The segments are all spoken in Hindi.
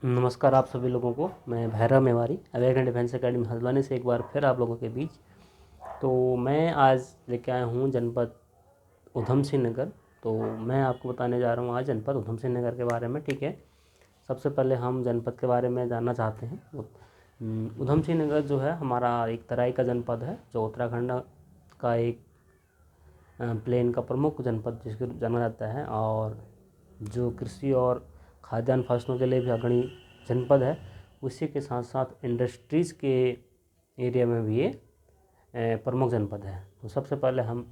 नमस्कार आप सभी लोगों को। मैं Bhairav Mewari American defence academy Haldwani से एक बार फिर आप लोगों के बीच। तो मैं आज लेके आया हूँ जनपद ऊधम सिंह नगर। तो मैं आपको बताने जा रहा हूँ आज जनपद ऊधम सिंह नगर के बारे में। ठीक है, सबसे पहले हम जनपद के बारे में जानना चाहते हैं। ऊधम सिंह नगर जो है हमारा एक तराई का जनपद है, जो उत्तराखंड का एक प्लेन का प्रमुख जनपद जिसको जाना जाता है, और जो कृषि और खाद्यान्न फसलों के लिए भी अग्रणी जनपद है। उसी के साथ साथ इंडस्ट्रीज़ के एरिया में भी ये प्रमुख जनपद है। तो सबसे पहले हम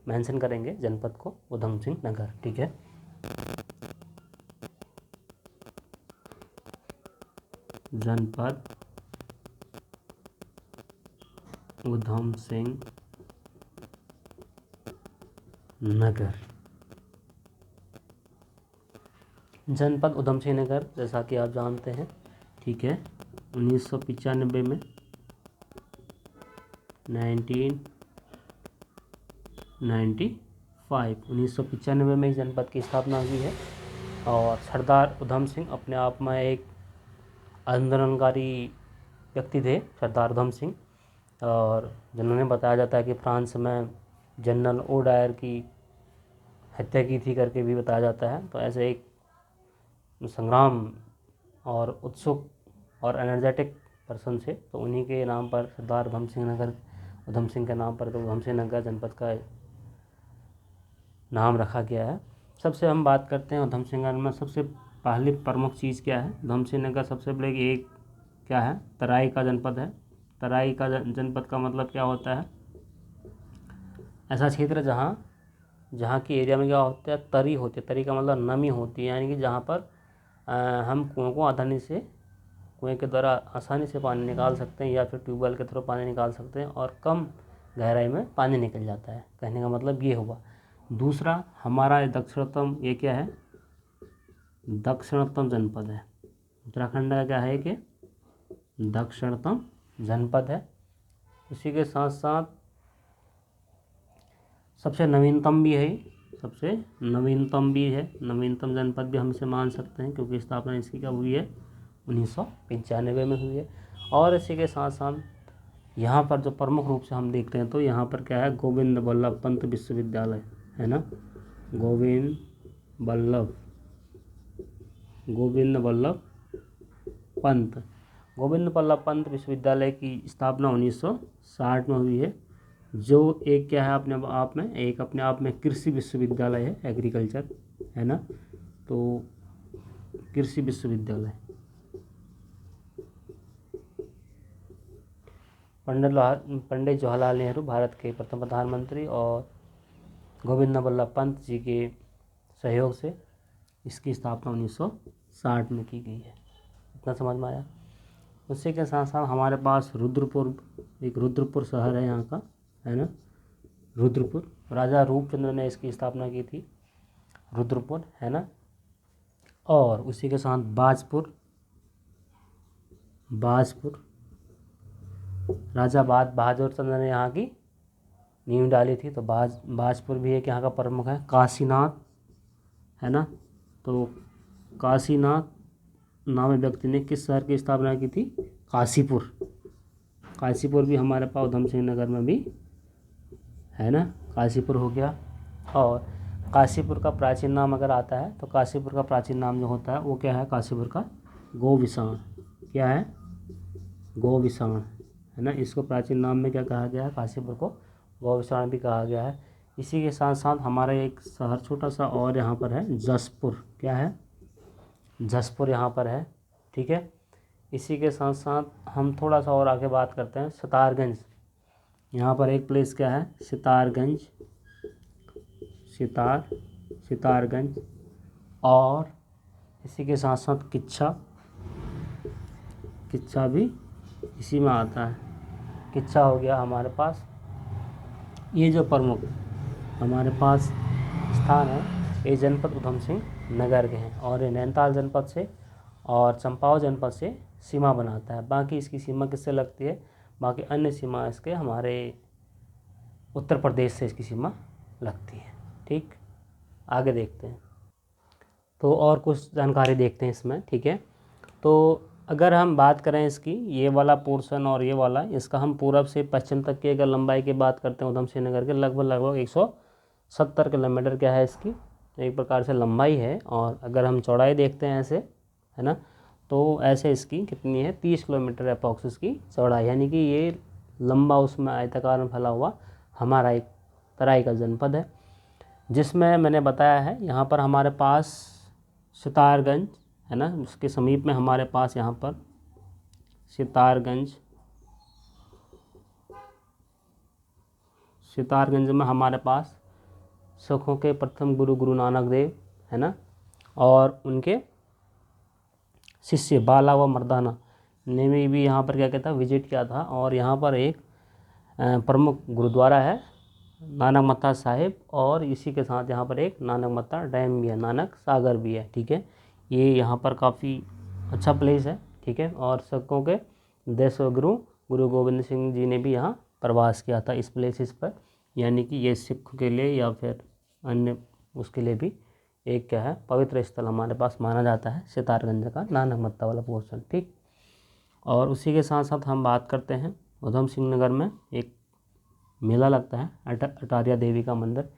मेंशन करेंगे जनपद को ऊधम सिंह नगर। ठीक है, जनपद ऊधम सिंह नगर। जनपद ऊधम सिंह नगर जैसा कि आप जानते हैं, ठीक है, 1995 में 1995 में इस जनपद की स्थापना हुई है। और सरदार ऊधम सिंह अपने आप में एक आंदोलनकारी व्यक्ति थे, सरदार ऊधम सिंह, और जिन्होंने बताया जाता है कि फ्रांस में जनरल ओडायर की हत्या की थी करके भी बताया जाता है। तो ऐसे एक संग्राम और उत्सुक और एनर्जेटिक पर्सन से, तो उन्हीं के नाम पर सरदार ऊधम सिंह नगर, ऊधम सिंह के नाम पर तो ऊधम सिंह नगर जनपद का नाम रखा गया है। सबसे हम बात करते हैं ऊधम सिंह नगर में सबसे पहली प्रमुख चीज़ क्या है। ऊधम सिंह नगर सबसे पहले एक क्या है, तराई का जनपद है। तराई का जनपद का मतलब क्या होता है, ऐसा क्षेत्र जहाँ की एरिया में क्या होता है, तरी होती है। तरी का मतलब नमी होती है, यानी कि जहाँ पर हम कुएँ को कुएँ के द्वारा आसानी से पानी निकाल सकते हैं, या फिर ट्यूबवेल के थ्रू पानी निकाल सकते हैं, और कम गहराई में पानी निकल जाता है। कहने का मतलब ये हुआ। दूसरा, हमारा दक्षिणतम ये क्या है, दक्षिणतम जनपद है। उत्तराखंड का क्या है कि दक्षिणतम जनपद है। उसी के साथ साथ सबसे नवीनतम भी है, नवीनतम जनपद भी हम इसे मान सकते हैं, क्योंकि स्थापना इसकी कब हुई है, 1995 में हुई है। और इसी के साथ साथ यहाँ पर जो प्रमुख रूप से हम देखते हैं, तो यहाँ पर क्या है, गोविंद बल्लभ पंत विश्वविद्यालय है ना। गोविंद बल्लभ पंत विश्वविद्यालय की स्थापना 1960 में हुई है, जो एक क्या है अपने आप में कृषि विश्वविद्यालय है, एग्रीकल्चर है ना। तो कृषि विश्वविद्यालय, पंडित जवाहरलाल नेहरू भारत के प्रथम प्रधानमंत्री और गोविंद बल्लभ पंत जी के सहयोग से इसकी स्थापना 1960 में की गई है। इतना समझ में आया। उसी के साथ साथ हमारे पास रुद्रपुर शहर है यहाँ का, है ना। रुद्रपुर, राजा रूपचंद्र ने इसकी स्थापना की थी, रुद्रपुर है ना। और उसी के साथ बाजपुर, राजा बहादुर चंद्र ने यहाँ की नींव डाली थी। तो बाजपुर भी एक यहाँ का प्रमुख है। काशीनाथ है ना। तो काशीनाथ नामी व्यक्ति ने किस शहर की स्थापना की थी, काशीपुर भी हमारे पास ऊधम सिंह नगर में भी है ना, काशीपुर हो गया। और काशीपुर का प्राचीन नाम अगर आता है, तो काशीपुर का प्राचीन नाम जो होता है वो क्या है, काशीपुर का गोविसाण, क्या है, गोविसाण है ना। इसको प्राचीन नाम में क्या कहा गया है, काशीपुर को गोविसाण भी कहा गया है। इसी के साथ साथ हमारा एक शहर छोटा सा और यहाँ पर है, जसपुर, क्या है, जसपुर यहाँ पर है, ठीक है। इसी के साथ साथ हम थोड़ा सा और आगे बात करते हैं, सितारगंज। यहाँ पर एक प्लेस क्या है, सितारगंज। और इसी के साथ साथ किच्छा भी इसी में आता है, किच्छा हो गया हमारे पास। ये जो प्रमुख हमारे पास स्थान है, ये जनपद ऊधम सिंह नगर के हैं, और ये नैनीताल जनपद से और चंपावत जनपद से सीमा बनाता है। बाकी इसकी सीमा किससे लगती है, बाकी अन्य सीमा इसके हमारे उत्तर प्रदेश से इसकी सीमा लगती है। ठीक, आगे देखते हैं। तो और कुछ जानकारी देखते हैं इसमें, ठीक है। तो अगर हम बात करें इसकी, ये वाला पोर्शन और ये वाला, इसका हम पूरब से पश्चिम तक की अगर लंबाई की बात करते हैं उधम सिंह नगर के, लगभग 170 किलोमीटर क्या है इसकी एक प्रकार से लंबाई है। और अगर हम चौड़ाई देखते हैं ऐसे, है ना, तो ऐसे इसकी कितनी है, 30 किलोमीटर अप्रॉक्स इसकी चौड़ाई, यानी कि ये लंबा उसमें आयताकार में फैला हुआ हमारा एक तराई का जनपद है। जिसमें मैंने बताया है यहाँ पर हमारे पास सितारगंज है ना, उसके समीप में हमारे पास यहाँ पर सितारगंज में हमारे पास सिखों के प्रथम गुरु नानक देव है ना, और उनके शिष्य बाला व मर्दाना ने भी यहाँ पर क्या कहता विजिट किया था। और यहाँ पर एक प्रमुख गुरुद्वारा है नानक मत्ता साहिब, और इसी के साथ यहाँ पर एक नानक मत्ता डैम भी है, नानक सागर भी है। ठीक है, ये यहाँ पर काफ़ी अच्छा प्लेस है। ठीक है, और सिखों के 10वें गुरु गोविंद सिंह जी ने भी यहाँ प्रवास किया था इस प्लेसिस पर, यानी कि ये सिख के लिए या फिर अन्य उसके लिए भी एक क्या है पवित्र स्थल हमारे पास माना जाता है सितारगंज का नानक मत्ता वाला पोर्शन। ठीक, और उसी के साथ साथ हम बात करते हैं उधम सिंह नगर में एक मेला लगता है अटारिया देवी का मंदिर।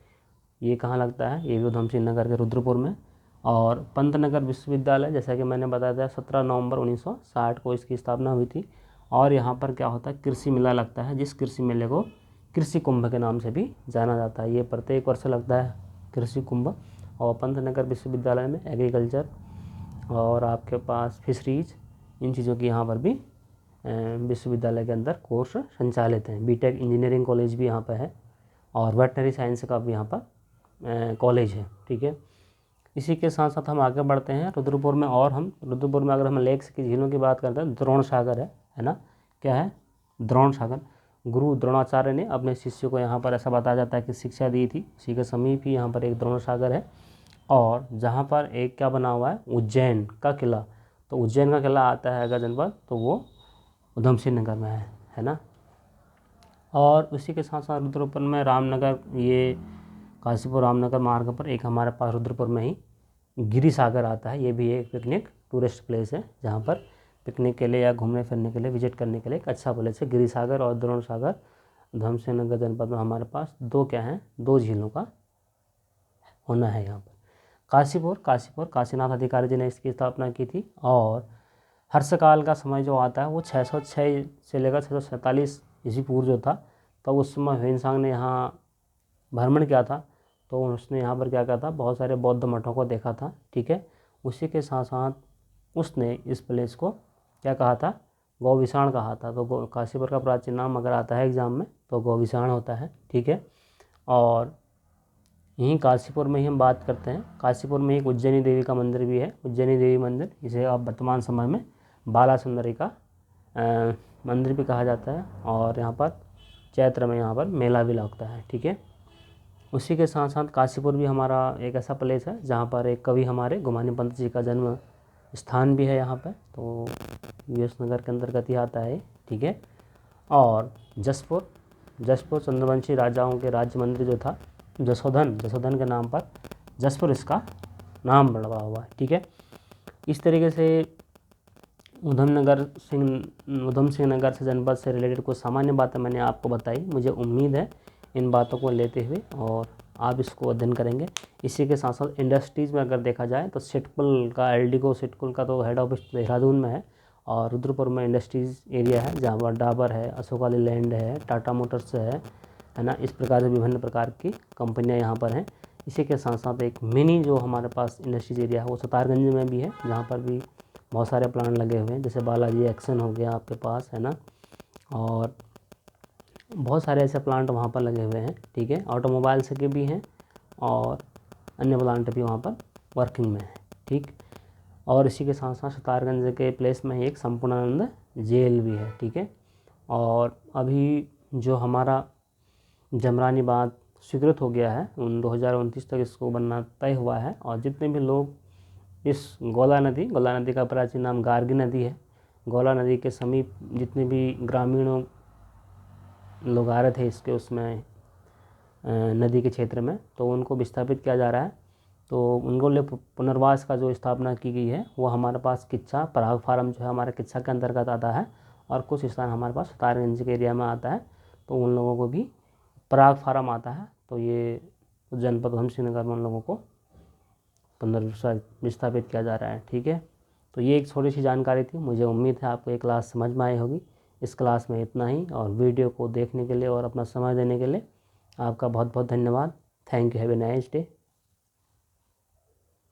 ये कहाँ लगता है, ये भी उधम सिंह नगर के रुद्रपुर में। और पंतनगर विश्वविद्यालय, जैसा कि मैंने बताया था 17 नवंबर 1960 को इसकी स्थापना हुई थी। और यहाँ पर क्या होता है, कृषि मेला लगता है, जिस कृषि मेले को कृषि कुंभ के नाम से भी जाना जाता है। ये प्रत्येक वर्ष लगता है कृषि कुंभ। और पंतनगर विश्वविद्यालय में एग्रीकल्चर और आपके पास फिशरीज, इन चीज़ों की यहाँ पर भी विश्वविद्यालय के अंदर कोर्स संचालित हैं। बीटेक इंजीनियरिंग कॉलेज भी यहाँ पर है, और वेटनरी साइंस का भी यहाँ पर कॉलेज है। ठीक है, इसी के साथ साथ हम आगे बढ़ते हैं रुद्रपुर में। और हम रुद्रपुर में अगर हम लेक्स की झीलों की बात करते हैं, द्रोण सागर है ना, क्या है द्रोण सागर। गुरु द्रोणाचार्य ने अपने शिष्य को यहाँ पर ऐसा बताया जाता है कि शिक्षा दी थी, उसी के समीप ही यहाँ पर एक द्रोण सागर है। और जहाँ पर एक क्या बना हुआ है, उज्जैन का किला। तो उज्जैन का किला आता है अगर जनपद, तो वो उधम सिंह नगर में है ना। और उसी के साथ साथ रुद्रपुर में रामनगर, ये काशीपुर रामनगर मार्ग पर एक हमारे पास रुद्रपुर में ही गिरी सागर आता है। ये भी एक पिकनिक टूरिस्ट प्लेस है, जहाँ पर पिकनिक के लिए या घूमने फिरने के लिए विजिट करने के लिए एक अच्छा प्लेस है। गिरी सागर और द्रोण सागर उधम सिंह नगर जनपद में हमारे पास दो झीलों का होना है यहाँ पर। काशीपुर काशीनाथ अधिकारी जी ने इसकी स्थापना की थी। और हर्षकाल का समय जो आता है वो 606 से लेकर 647 ईस्वी पूर्व जो था, तब उस समय ह्वेनसांग ने यहाँ भ्रमण किया था। तो उसने यहाँ पर क्या किया था, बहुत सारे बौद्ध मठों को देखा था। ठीक है, उसी के साथ साथ उसने इस प्लेस को क्या कहा था, गौविशाण कहा था। तो काशीपुर का प्राचीन नाम अगर आता है एग्जाम में तो गौविशाण होता है। ठीक है, और यहीं काशीपुर में ही हम बात करते हैं, काशीपुर में एक उज्जैनी देवी का मंदिर भी है, उज्जैनी देवी मंदिर। इसे अब वर्तमान समय में बाला सुंदरी का मंदिर भी कहा जाता है। और यहाँ पर चैत्र में यहाँ पर मेला भी लगता है। ठीक है, उसी के साथ साथ काशीपुर भी हमारा एक ऐसा प्लेस है जहाँ पर एक कवि हमारे गुमानी पंत जी का जन्म स्थान भी है यहाँ पर, तो यूएस नगर के अंतर्गत ही आता है। ठीक है, और जसपुर चंद्रवंशी राजाओं के राज्य मंदिर जो था, जसोधन के नाम पर जसपुर इसका नाम बढ़ा हुआ है। ठीक है, इस तरीके से उधम सिंह नगर से जनपद से रिलेटेड कुछ सामान्य बातें मैंने आपको बताई। मुझे उम्मीद है इन बातों को लेते हुए और आप इसको अध्ययन करेंगे। इसी के साथ साथ इंडस्ट्रीज़ में अगर देखा जाए तो सिटकुल का तो हेड ऑफिस देहरादून में है, और रुद्रपुर में इंडस्ट्रीज़ एरिया है जहाँ पर डाबर है, अशोका लेलैंड है, टाटा मोटर्स है ना। इस प्रकार से विभिन्न प्रकार की कंपनियां यहाँ पर हैं। इसी के साथ साथ एक मिनी जो हमारे पास इंडस्ट्रीज एरिया है वो सितारगंज में भी है, जहाँ पर भी बहुत सारे प्लांट लगे हुए हैं, जैसे बालाजी एक्शन हो गया आपके पास, है ना, और बहुत सारे ऐसे प्लांट वहाँ पर लगे हुए हैं। ठीक है, ऑटोमोबाइल्स के भी हैं और अन्य प्लांट भी वहाँ पर वर्किंग में है। ठीक, और इसी के साथ साथ सितारगंज के प्लेस में ही एक संपूर्णानंद जेल भी है। ठीक है, और अभी जो हमारा जमरानी बांध स्वीकृत हो गया है, 2029 तक इसको बनना तय हुआ है। और जितने भी लोग इस गोला नदी का प्राचीन नाम गार्गी नदी है, गोला नदी के समीप जितने भी ग्रामीणों लोग आ रहे थे इसके उसमें नदी के क्षेत्र में, तो उनको विस्थापित किया जा रहा है। तो उनको लिए पुनर्वास का जो स्थापना की गई है वो हमारे पास किच्छा पराग फार्म जो है हमारे किच्छा के अंतर्गत आता है, और कुछ स्थान हमारे पास तारगंज के एरिया में आता है, तो उन लोगों को भी पराग फार्म आता है। तो ये जनपद उधम सिंह नगर में उन लोगों को विस्थापित किया जा रहा है। ठीक है, तो ये एक थोड़ी सी जानकारी थी। मुझे उम्मीद है आपको ये क्लास समझ में आई होगी। इस क्लास में इतना ही, और वीडियो को देखने के लिए और अपना समय देने के लिए आपका बहुत बहुत धन्यवाद। Thank you. Have a nice day.